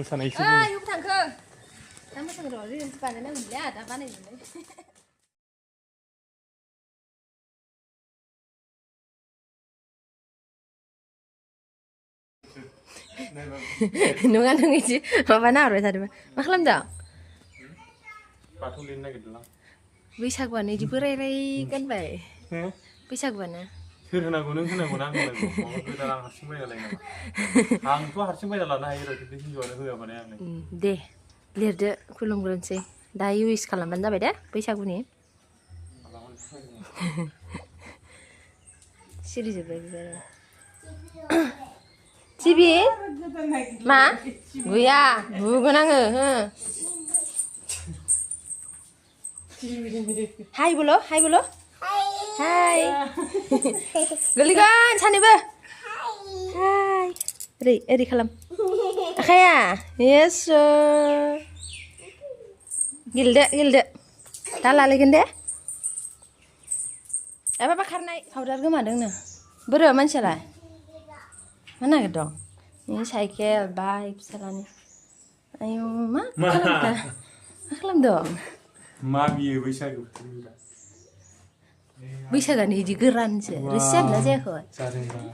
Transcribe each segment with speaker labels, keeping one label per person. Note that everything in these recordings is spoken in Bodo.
Speaker 1: मोसानायसो
Speaker 2: इयाव थांखो दा मोसानो र' रिल्स बानायनांगोन मोनलै दा बानायनोलाय नङा नों इदि माबा नाहरबाय थादोंमोन मा खालामदों
Speaker 1: बाथौ लिरनो नागिरदों आं
Speaker 2: बैसागुआनो इदि बोराय गानबाय बैसागुआनो
Speaker 1: सोर होनांगौ नों होनांगौ ना आं होनांगौ माबा गोदान आं हारसिं बायना लायो नामा आंथ' हारसिं बायना लानो हायो र' खिन्थु हिन्जावआनो होआ माने आंनो
Speaker 2: दे लिरदो खुलुमग्रोनोसै दायो उइस खालामबानो जाबाय दे बैसागुनि सिरि जोब्बाय बिबारा टिभि मा गैया बुगोन आङो हो हाय बोलो हाय गोलैगोन सानैबो हाय ओरै खालाम आखाया येसो गेलेदो दा लालायगोन दे माबा खारनाय पाउडार गोमादोंनो बोरो मानसियालाय मा नागिरदों नि साइकेल बाइक फिसालानि आयौ मा खालामदों
Speaker 1: मा बियो बैसागु
Speaker 2: बैसागानो इदि गोरानसो रोसि जादोंना जायाखै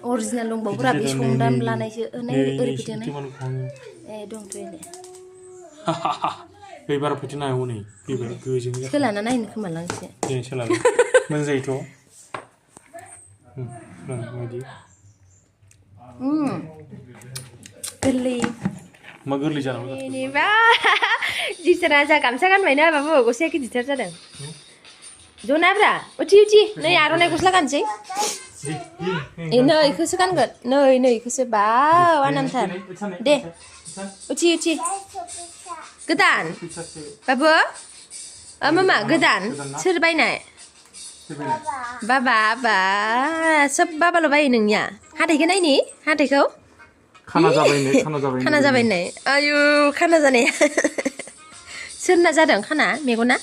Speaker 2: अरिजिनेल दंबावोब्रा बे संदाम लानायसो ओरै ए दंथ' एले
Speaker 1: एबार फैथो नांगौ नै फैबाय गोजों
Speaker 2: सोलाना नायनो खोमालां एसे
Speaker 1: दे सोलाबो मोजां जायोथ' बायदि
Speaker 2: गोरलै
Speaker 1: मा गोरलै जानांगौ
Speaker 2: जेनेबा जिसरा जा गामसा गानबायना बाबु गस्लाया गिदिरथार जादों जनाब्रा उथि नै आर'नाइ गस्ला गानसै नै इखौसो गानगोन नै इखौसो बाव आरामथार दे उथि गोदान बाबु मामा गोदान सोर बायनाय बाबा सोब बाबाल' बायो नोंनिया हाथाइखौ नायनि हाथाइखौ खाना जाबाय नै आयु खाना जानाया सोरना जादों खाना मेगना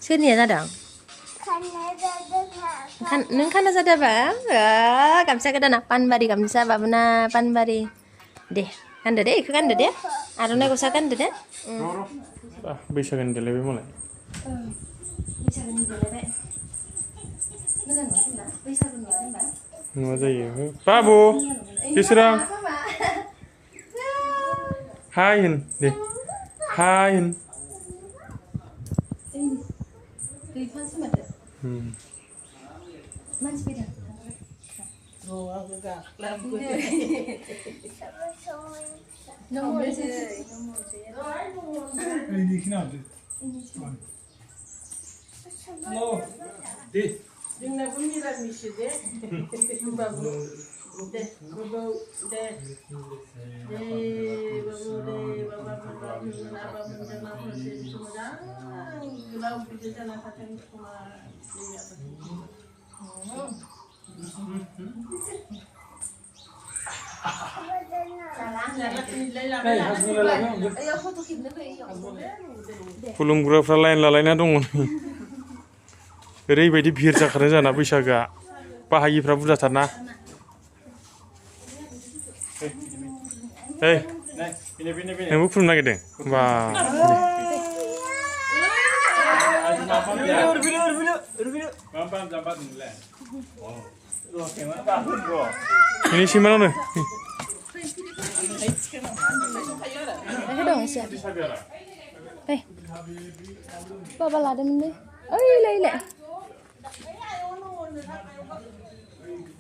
Speaker 2: सोरनिया जादों नों खाना जादोंबा गामसा गोदाना पानबारि गामसा बाबुना पानबारि दे गानदो दे इखौ गानदो दे आर'नाइ गस्ला गानदो दे
Speaker 1: बैसागोनि देलायबाय मालाय
Speaker 2: बैसागोनि देलायबाय मोजां नुवाखै बैसागोनि होनबा
Speaker 1: नुवा जायो बाबु बिसोरा हाय होन दे हाय होन
Speaker 2: मानसि फैदों
Speaker 3: जोंनाबो मिरामिस दे बाबु दे बाबु दे बाबु दे बाबा जोंना हरसे मोजां गोलाव गिदिर जाना थाथों खोमा
Speaker 1: खुलुमग्राफ्रा लाइन लालायना दङ ओरैबायदि भिर जाखादों जाना बैसागोआ बाहागिफ्रा बुरजाथारना नोंबो खुलुमनो नागिरदों बा ini si mana nih?
Speaker 2: dong siap. Bapak laden deh. Oh ile.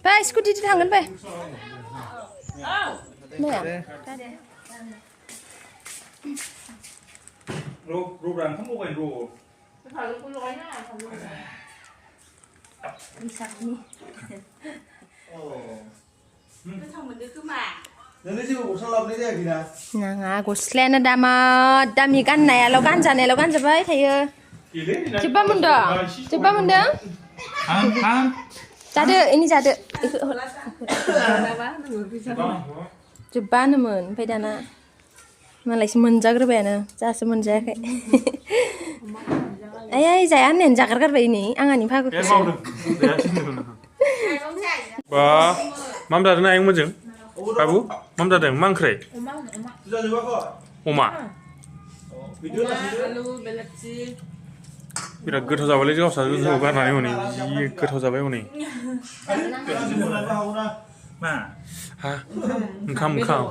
Speaker 2: Pak, skuti di tangan pak. Mana?
Speaker 1: Ro berang kamu bukan ro.
Speaker 2: Bisa nih. Nah, gosलायानो दामी गाननायाल' गानजाबाय थायो. जोब्बा मोनदों? जादो, ini जादो. जोब्बानोमोन, ओमफ्राय दाना मालायसो मोनजाग्रोबायानो, जोंहासो मोनजायाखै. Ay, जाया होननायानो जागारगारबाय नै आंहानि फागोखौसो.
Speaker 1: बा माम जादों ना आयं मोजों बाबु माम जादों मा ओंख्रै अमा
Speaker 3: आलु बेलाथि
Speaker 1: बिराद गोथाव जाबायलै गावसा गोथाव गारनानै हनै जि गोथाव जाबाय हनै
Speaker 4: मा
Speaker 1: हा ओंखाम ओंखाम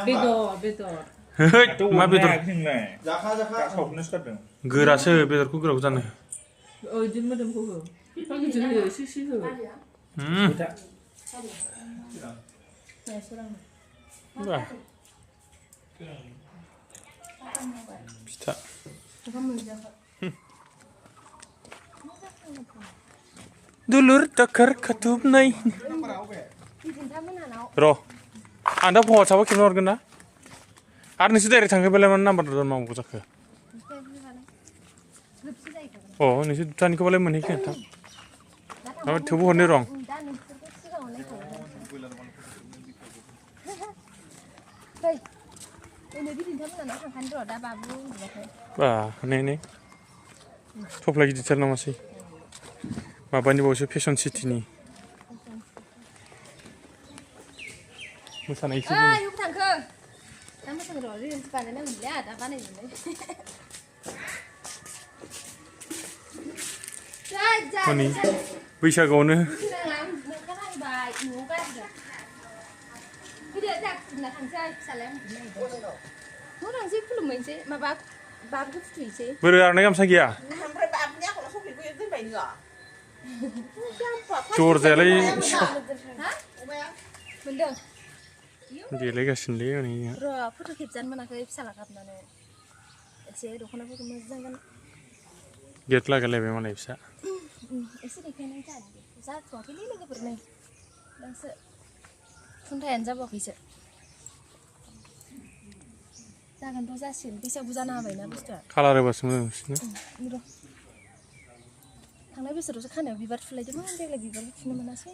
Speaker 3: बेदर
Speaker 1: मा बेदर
Speaker 4: सावखौनो सुथारदों
Speaker 1: गोरासो बेदरखौ गोराखौ जानो
Speaker 3: बिदि मोदोमखौ हो फांजों हो एसे हो
Speaker 1: फिथा दुलुर दाखोर खाथुबनाय र' आं दा वाट्सआपआव खेबना हरगोन ना आरो नोंसोर डाइरेक्ट थांखोबालाय मा नाम्बार मावनांगौ जाखो अ नोंसोर दुथानिखौबालाय मोनहैखो नोंथां माबा थेवबो हरनो रं बा नै थफ्ला गिदिरथार नामासै माबानि बावसो फेसन सिटिनि मोसानायसो
Speaker 2: थांखो दा मोसानो र' रिल्स बानायनांगौलै दा बानायजोबनाय
Speaker 1: हनै बैसागुआवनो बोरो आरनाय गामसा गैया जर जायालाय देलायगासिनोलै हनै
Speaker 2: र' फट' खेबजानो मोनाखै फिसाला गाबनानै एसे दख'नाफोरखौ मोजां गान
Speaker 1: गेट लागायलायबाय मालाय फिसा
Speaker 2: एसे देखायनाय जाथ'वाखैलै लोगोफोर नै दासो खुन्थायानो जाबावाखैसो जागोनथ' जासिगोन बैसागु जाना होबायना बुस्थुआ
Speaker 1: कालार होबासो मोजां नुसिनो
Speaker 2: र' थांनाय बोसोरावसो खानायाव बिबार थुलायदोंमोन देग्लाय बिबार थुनो मोनासै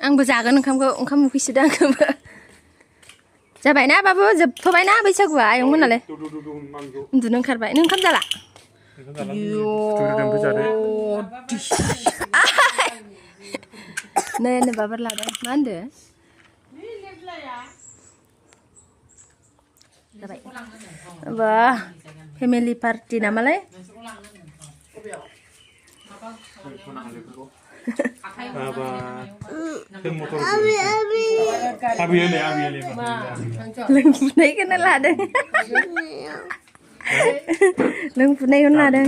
Speaker 2: आंबो जागोन ओंखाम उखैसोदों आंखौबो जाबायना बाबु जोबथ'बायना बैसागुआ आयंमोनालाय उन्दुनो ओंखारबाय नों ओंखाम जाला नै बाबार लादों मा होनदो जाबाय बा फेमिलि पार्टि नामालाय लोंफुनायखौनो लादों लोंफुनायखौनो लादों